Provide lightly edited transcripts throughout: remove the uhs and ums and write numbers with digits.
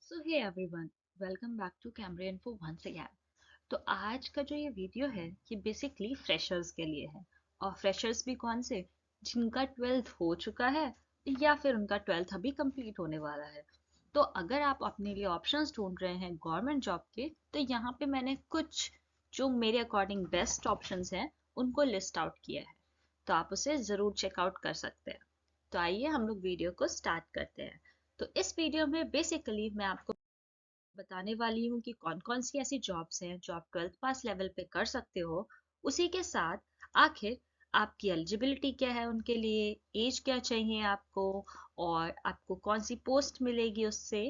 So hey everyone, welcome back to camera info once again. तो आज का जो ये वीडियो है ये बेसिकली फ्रेशर्स के लिए है। और फ्रेशर्स भी कौन से? जिनका 12th हो चुका है या फिर उनका 12th अभी कंप्लीट होने वाला है। तो अगर आप अपने लिए ऑप्शंस ढूंढ रहे हैं गवर्नमेंट जॉब के, तो यहाँ पे मैंने कुछ जो मेरे अकॉर्डिंग बेस्ट ऑप्शंस हैं उनको लिस्ट आउट किया है। तो आप उसे ज़रूर चेकआउट कर सकते हैं। तो आइए हम लोग वीडियो को स्टार्ट करते हैं। तो इस वीडियो में बेसिकली मैं आपको बताने वाली हूँ कि कौन कौन सी ऐसी जॉब्स हैं जो आप 12th पास लेवल पे कर सकते हो। उसी के साथ आखिर आपकी एलिजिबिलिटी क्या है उनके लिए, एज क्या चाहिए आपको, और आपको कौन सी पोस्ट मिलेगी उससे,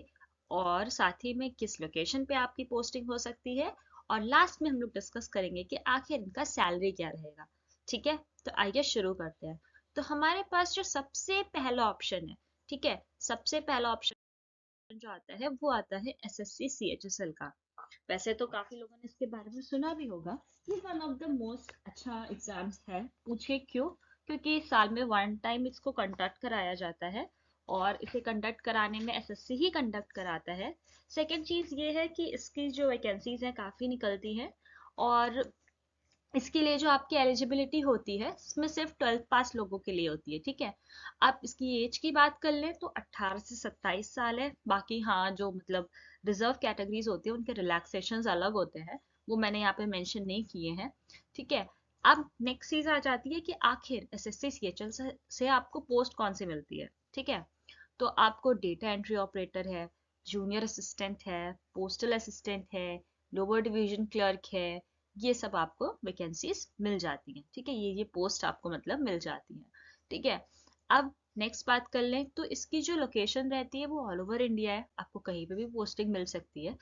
और साथ ही में किस लोकेशन पे आपकी पोस्टिंग हो सकती है। और लास्ट में हम लोग डिस्कस करेंगे कि आखिर इनका सैलरी क्या रहेगा। ठीक है, तो आइए शुरू करते हैं। तो हमारे पास जो सबसे पहला ऑप्शन है, ठीक है, सबसे पहला ऑप्शन जो आता है वो आता है एसएससी सीएचएसएल का। वैसे तो काफी लोगों ने इसके बारे में सुना भी होगा। ये वन ऑफ द मोस्ट अच्छा एग्जाम्स है। पूछे क्यों? क्योंकि साल में वन टाइम इसको कंडक्ट कराया जाता है, और इसे कंडक्ट कराने में एसएससी ही कंडक्ट कराता है। सेकेंड चीज ये है कि इसकी जो वैकेंसीज हैं काफी निकलती हैं। और इसके लिए जो आपकी एलिजिबिलिटी होती है इसमें सिर्फ 12th पास लोगों के लिए होती है। ठीक है, आप इसकी एज की बात कर लें तो 18 से 27 साल है। बाकी हाँ, जो मतलब रिजर्व कैटेगरीज होती है उनके रिलैक्सेशंस अलग होते हैं, वो मैंने यहाँ पे मेंशन नहीं किए हैं। ठीक है, अब नेक्स्ट चीज आ जाती है कि आखिर एसएससी सीएचएल से आपको पोस्ट कौन सी मिलती है। ठीक है, तो आपको डेटा एंट्री ऑपरेटर है, जूनियर असिस्टेंट है, पोस्टल असिस्टेंट है, लोअर डिवीजन क्लर्क है। ये सब आपको वैकेंसीज मिल जाती हैं। ठीक है, ये पोस्ट आपको मतलब मिल जाती हैं। ठीक है, अब नेक्स्ट बात कर लें तो इसकी जो लोकेशन रहती है वो ऑल ओवर इंडिया है, आपको कहीं पे भी पोस्टिंग मिल सकती है।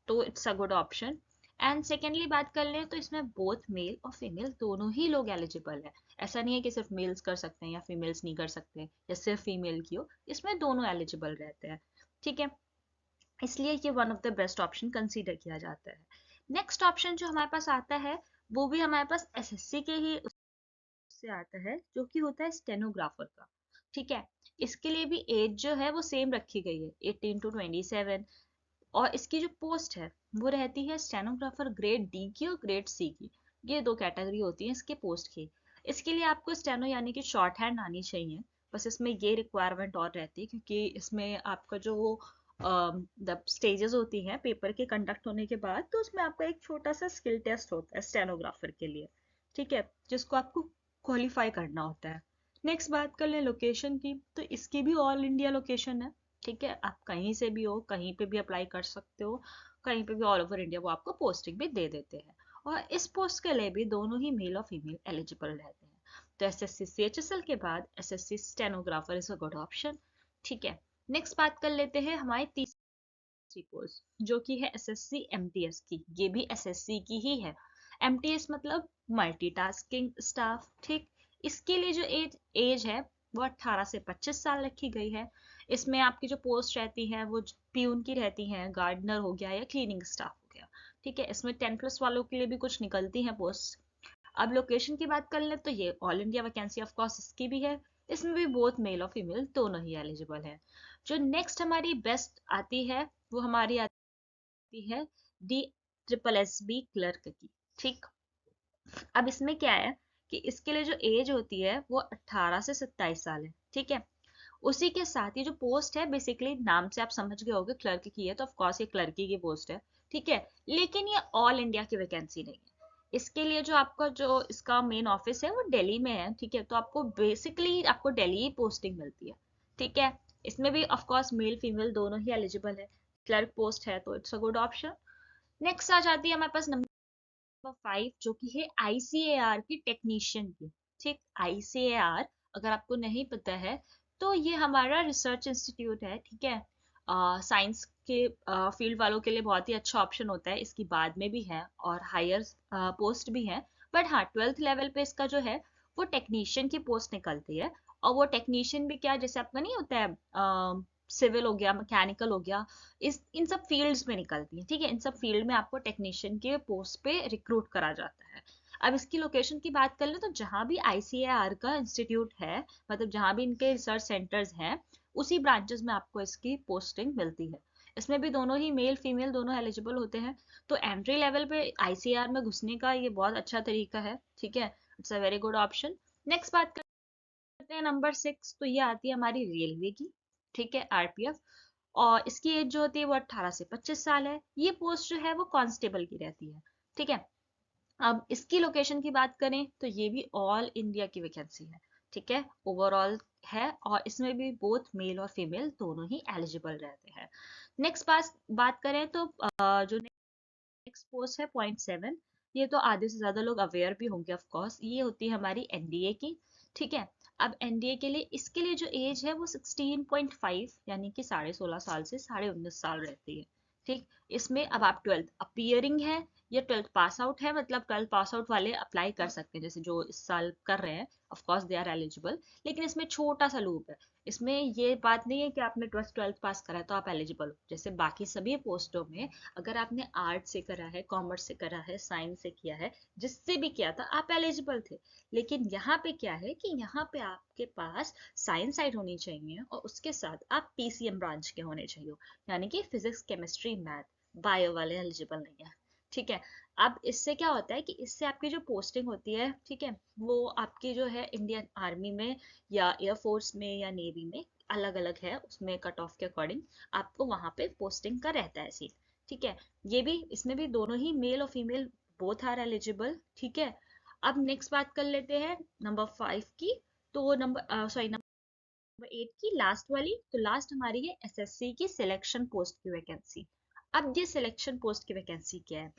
तो it's a good option. And secondly बात कर लें तो इसमें बोथ मेल और फीमेल दोनों ही लोग एलिजिबल है। ऐसा नहीं है कि सिर्फ मेल्स कर सकते हैं या फीमेल्स नहीं कर सकते, या सिर्फ फीमेल की हो, इसमें दोनों एलिजिबल रहते हैं। ठीक है, इसलिए ये one of the best option consider किया जाता है। नेक्स्ट ऑप्शन जो हमारे पास आता है वो भी हमारे पास एसएससी के ही उससे आता है, जो कि होता है स्टेनोग्राफर का। ठीक है, इसके लिए भी एज जो है वो सेम रखी गई है, 18 टू 27। और इसकी जो पोस्ट है वो रहती है स्टेनोग्राफर ग्रेड डी की और ग्रेड सी की। ये दो कैटेगरी होती है इसके पोस्ट की। इसके लिए आपको स्टेनो यानी कि शॉर्ट हैंड आनी चाहिए। बस इसमें ये रिक्वायरमेंट और रहती है क्योंकि इसमें आपका जो स्टेजेस होती हैं पेपर के कंडक्ट होने के बाद, तो उसमें आपका एक छोटा सा स्किल टेस्ट होता है स्टेनोग्राफर के लिए। ठीक है, जिसको आपको क्वालिफाई करना होता है। नेक्स्ट बात कर ले लोकेशन की, तो इसकी भी ऑल इंडिया लोकेशन है। ठीक है, आप कहीं से भी हो कहीं पे भी अप्लाई कर सकते हो, कहीं पे भी ऑल ओवर इंडिया वो आपको पोस्टिंग भी दे देते हैं। और इस पोस्ट के लिए भी दोनों ही मेल और फीमेल एलिजिबल रहते हैं। तो एसएससी सीएचएसएल के बाद SSC stenographer is a good option. ठीक है, नेक्स्ट बात कर लेते हैं हमारी तीसरी पोस्ट, जो कि है एसएससी एमटीएस की। ये भी एसएससी की ही है। एमटीएस मतलब मल्टीटास्किंग स्टाफ। ठीक, इसके लिए जो एज एज है वो 18 से 25 साल रखी गई है। इसमें आपकी जो पोस्ट रहती है वो प्यून की रहती हैं, गार्डनर हो गया या क्लीनिंग स्टाफ हो गया। ठीक है, इसमें 10+ वालों के लिए भी कुछ निकलती हैं पोस्ट। अब लोकेशन की बात कर ले तो ये all India vacancy of course इसकी भी है। इसमें भी बोथ मेल और फीमेल दोनों ही एलिजिबल है। जो नेक्स्ट हमारी बेस्ट आती है वो हमारी आती है D triple S B clerk की। ठीक, अब इसमें क्या है कि इसके लिए जो एज होती है वो 18 से 27 साल है। ठीक है, उसी के साथ ही जो पोस्ट है बेसिकली नाम से आप समझ गए होगे क्लर्क की है, तो ऑफ कोर्स ये क्लर्की की पोस्ट है। ठीक है, लेकिन ये ऑल इंडिया की वैकेंसी नहीं है। इसके लिए जो आपका जो इसका मेन ऑफिस है वो दिल्ली में है। ठीक है, तो आपको बेसिकली आपको दिल्ली ही पोस्टिंग मिलती है। ठीक है, इसमें भी ऑफ कोर्स मेल फीमेल दोनों ही एलिजिबल है। क्लर्क पोस्ट है तो it's a good option. Next आ जाती है हमारे पास नंबर 5, जो कि है आईसीएआर की टेक्नीशियन की। ठीक, आईसीएआर अगर आपको नहीं पता है तो ये हमारा रिसर्च इंस्टीट्यूट है। ठीक है, साइंस के फील्ड वालों के लिए बहुत ही अच्छा ऑप्शन होता है। इसकी बाद में भी है और हायर पोस्ट भी है। बट हाँ, 12th लेवल पे इसका जो है वो टेक्नीशियन की पोस्ट निकलती है। और वो टेक्नीशियन भी क्या, जैसे आपका नहीं होता है सिविल हो गया, मैकेनिकल हो गया, इस इन सब फील्ड्स में निकलती है। ठीक है, इन सब फील्ड में आपको टेक्नीशियन के पोस्ट पे रिक्रूट करा जाता है। अब इसकी लोकेशन की बात कर ले तो जहां भी आईसीएआर का इंस्टीट्यूट है, मतलब जहां भी इनके रिसर्च सेंटर्स हैं, उसी ब्रांचेस में आपको इसकी पोस्टिंग मिलती है। इसमें भी दोनों ही मेल फीमेल दोनों एलिजिबल होते हैं। तो एंट्री लेवल पे आईसीआर में घुसने का ये बहुत अच्छा तरीका है, ठीक है, it's a very good option. Next बात करते हैं नंबर 6, तो ये आती है हमारी रेलवे की, ठीक है, आरपीएफ। और इसकी एज जो होती है वो 18 से 25 साल है। ये पोस्ट जो है वो कांस्टेबल की रहती है, ठीक है। अब इसकी लोकेशन की बात करें तो ये भी ऑल इंडिया की वैकेंसी है, ठीक है, ओवरऑल है, और इसमें भी बोथ मेल और फीमेल दोनों ही एलिजिबल रहते हैं। नेक्स्ट बात करें तो जो नेक्स्ट पोस्ट है .7, ये तो आधे से ज्यादा लोग अवेयर भी होंगे ऑफ कोर्स, ये होती है हमारी एनडीए की, ठीक है। अब एनडीए के लिए इसके लिए जो एज है वो 16.5 यानी कि 16.5 साल से 19.5 साल रहती है, ठीक। इसमें अब आप 12th अपीयरिंग है या 12th पास आउट है, मतलब 12th पास आउट वाले अप्लाई कर सकते हैं, जैसे जो इस साल कर रहे हैं, of course they are eligible. लेकिन इसमें छोटा सा लूप है, इसमें ये बात नहीं है कि आपने 12th पास करा है तो आप एलिजिबल हो। जैसे बाकी सभी पोस्टों में अगर आपने आर्ट से करा है, कॉमर्स से करा है, साइंस से किया है, जिससे भी किया था आप एलिजिबल थे। लेकिन यहाँ पे क्या है कि यहाँ पे आपके पास साइंस साइड होनी चाहिए और उसके साथ आप पीसीएम ब्रांच के होने चाहिए, यानी कि फिजिक्स केमिस्ट्री मैथ, बायो वाले एलिजिबल नहीं है, ठीक है। अब इससे क्या होता है कि इससे आपकी जो पोस्टिंग होती है, ठीक है, वो आपकी जो है इंडियन आर्मी में या एयरफोर्स में या नेवी में अलग अलग है, उसमें कट ऑफ के अकॉर्डिंग आपको वहां पे पोस्टिंग का रहता है सीट, ठीक है। ये भी, इसमें भी दोनों ही मेल और फीमेल बोथ आर एलिजिबल, ठीक है। अब नेक्स्ट बात कर लेते हैं नंबर 5 की। तो नंबर 8 की लास्ट वाली, तो लास्ट हमारी है एसएससी की सिलेक्शन पोस्ट की वैकेंसी। अब ये सिलेक्शन पोस्ट की वैकेंसी क्या है,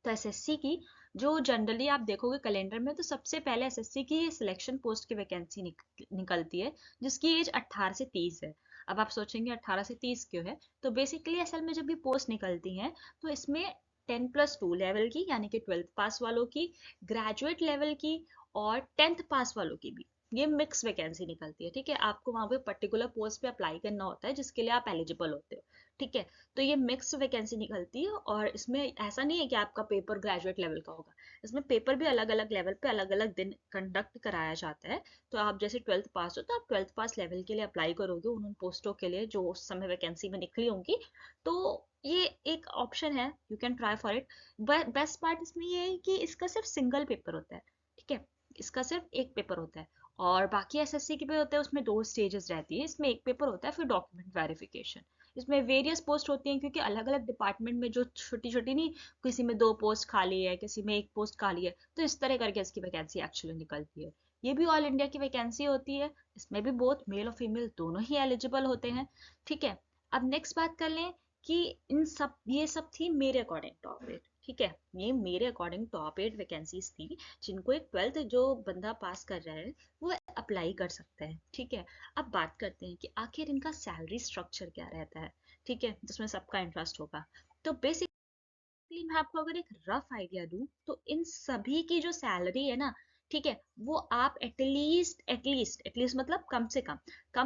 तो एसएससी की जो जनरली आप देखोगे कैलेंडर में, तो सबसे पहले एसएससी की सिलेक्शन पोस्ट की वैकेंसी निकलती है, जिसकी एज 18 से 30 है। अब आप सोचेंगे 18 से 30 क्यों है, तो बेसिकली असल में जब भी पोस्ट निकलती हैं तो इसमें 10+2 लेवल की यानी कि 12th पास वालों की, ग्रेजुएट लेवल की और 10th पास वालों की भी, ये मिक्स वैकेंसी निकलती है, ठीक है। आपको वहां पे पर्टिकुलर पोस्ट पे अप्लाई करना होता है जिसके लिए आप एलिजिबल होते हो, ठीक है। तो ये मिक्स वैकेंसी निकलती है, और इसमें ऐसा नहीं है कि आपका पेपर ग्रेजुएट लेवल का होगा, इसमें पेपर भी अलग अलग लेवल पे अलग अलग दिन कंडक्ट कराया जाता है। तो आप जैसे 12th पास हो तो आप 12th पास लेवल के लिए अप्लाई करोगे उन पोस्टों के लिए जो उस समय वैकेंसी में निकली होंगी। तो ये एक ऑप्शन है, you can try for it. Best part इसमें ये है कि इसका सिर्फ सिंगल पेपर होता है, ठीक है, इसका सिर्फ एक पेपर होता है। और बाकी एसएससी के पे होता है उसमें 2 स्टेजेस रहती है, इसमें एक पेपर होता है, फिर डॉक्यूमेंट वेरिफिकेशन। इसमें वेरियस पोस्ट होती हैं क्योंकि अलग अलग डिपार्टमेंट में जो छोटी छोटी नहीं, किसी में 2 पोस्ट खाली है, किसी में 1 पोस्ट खाली है, तो इस तरह करके इसकी वैकेंसी एक्चुअली निकलती है। ये भी ऑल इंडिया की वैकेंसी होती है, इसमें भी बोथ मेल और फीमेल दोनों ही एलिजिबल होते हैं, ठीक है। अब नेक्स्ट बात कर लें कि ये सब थी मेरे अकॉर्डिंग टॉप 8, ठीक है, ये मेरे अकॉर्डिंग टॉप 8 वैकेंसीज थी जिनको एक 12th जो बंदा पास कर रहा है वो अप्लाई कर सकता है, ठीक है। अब बात करते हैं कि आखिर इनका सैलरी स्ट्रक्चर क्या रहता है, ठीक है, जिसमें सबका इंटरेस्ट होगा। तो बेसिकली मैं आपको अगर एक रफ आइडिया दूं तो इन सभी की जो सैलरी है ना, ठीक है, वो आप एटलीस्ट मतलब कम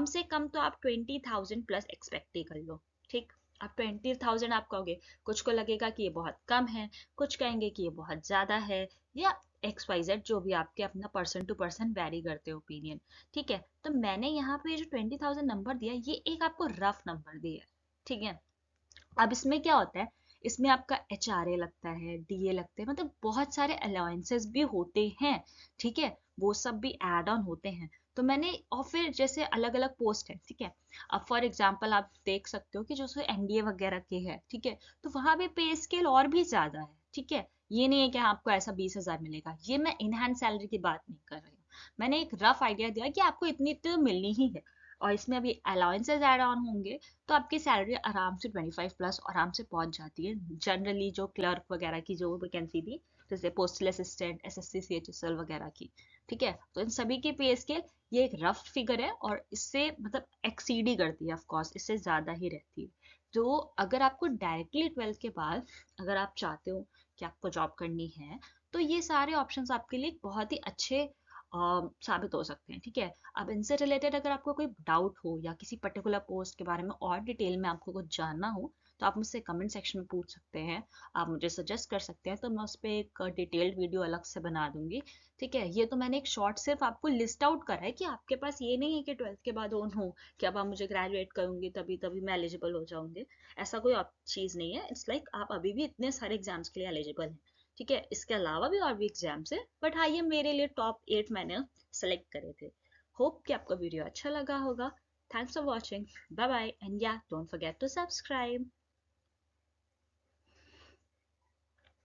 से कम तो आप 20,000 प्लस एक्सपेक्ट ही कर लो, ठीक। अब 20,000 आप कहोगे, कुछ को लगेगा कि ये बहुत कम है, कुछ कहेंगे कि ये बहुत ज्यादा है, या XYZ जो भी आपके अपना पर्सन टू पर्सन वेरी करते ओपिनियन, ठीक है। तो मैंने यहाँ पे जो 20,000 नंबर दिया ये एक आपको रफ नंबर दिया है, ठीक है। अब इसमें क्या होता है, इसमें आपका HRA लगता है, DA लगते हैं, मतलब बहुत सारे अलाउंसेस भी होते हैं, ठीक है, वो सब भी एड ऑन होते हैं। तो मैंने, और फिर जैसे अलग अलग पोस्ट है, ठीक है। अब फॉर एग्जांपल आप देख सकते हो कि जो एनडीए वगैरह के है, ठीक है, तो वहां पे पे स्केल और भी ज्यादा है, ठीक है। ये नहीं है कि हाँ, आपको ऐसा 20,000 मिलेगा, ये मैं इन हैंड सैलरी की बात नहीं कर रही हूँ, मैंने एक रफ आइडिया दिया कि आपको इतनी तो मिलनी ही है। और इसमें अभी अलाउंसेस एड ऑन होंगे तो आपकी सैलरी आराम से 25 प्लस आराम से पहुंच जाती है। जनरली जो क्लर्क वगैरह की जो वैकेंसी थी, जैसे पोस्टल असिस्टेंट, एसएससी सीएचएसएल वगैरह की, ठीक है, तो इन सभी की पे स्केल ये एक रफ फिगर है, और इससे मतलब एक्सीड ही करती है, ऑफ कोर्स इससे ज्यादा ही रहती है। तो अगर आपको डायरेक्टली 12th के बाद अगर आप चाहते हो कि आपको जॉब करनी है, तो ये सारे ऑप्शंस आपके लिए बहुत ही अच्छे साबित हो सकते हैं, ठीक है। अब इनसे रिलेटेड अगर आपको कोई डाउट हो या किसी पर्टिकुलर पोस्ट के बारे में और डिटेल में आपको कुछ जानना हो, तो आप मुझसे कमेंट सेक्शन में पूछ सकते हैं, आप मुझे सजेस्ट कर सकते हैं, तो मैं उस पर एक डिटेल्ड वीडियो अलग से बना दूंगी। ठीक है, ये तो मैंने एक शॉर्ट सिर्फ आपको लिस्ट आउट करा है कि आपके पास ये नहीं है कि 12th के बाद ऑन हो कि अब आप मुझे ग्रेजुएट करूंगी तभी तभी मैं एलिजिबल हो जाऊंगी। ऐसा कोई चीज़ नहीं है। इट्स लाइक आप अभी भी इतने सारे एग्जाम्स के लिए एलिजिबल हैं। ठीक है, इसके अलावा भी और भी एग्जाम्स है, बट हाँ ये मेरे लिए टॉप 8 मैंने सेलेक्ट करे थे। होप कि आपको वीडियो अच्छा लगा होगा। Thanks for watching. Bye bye and yeah don't forget to subscribe.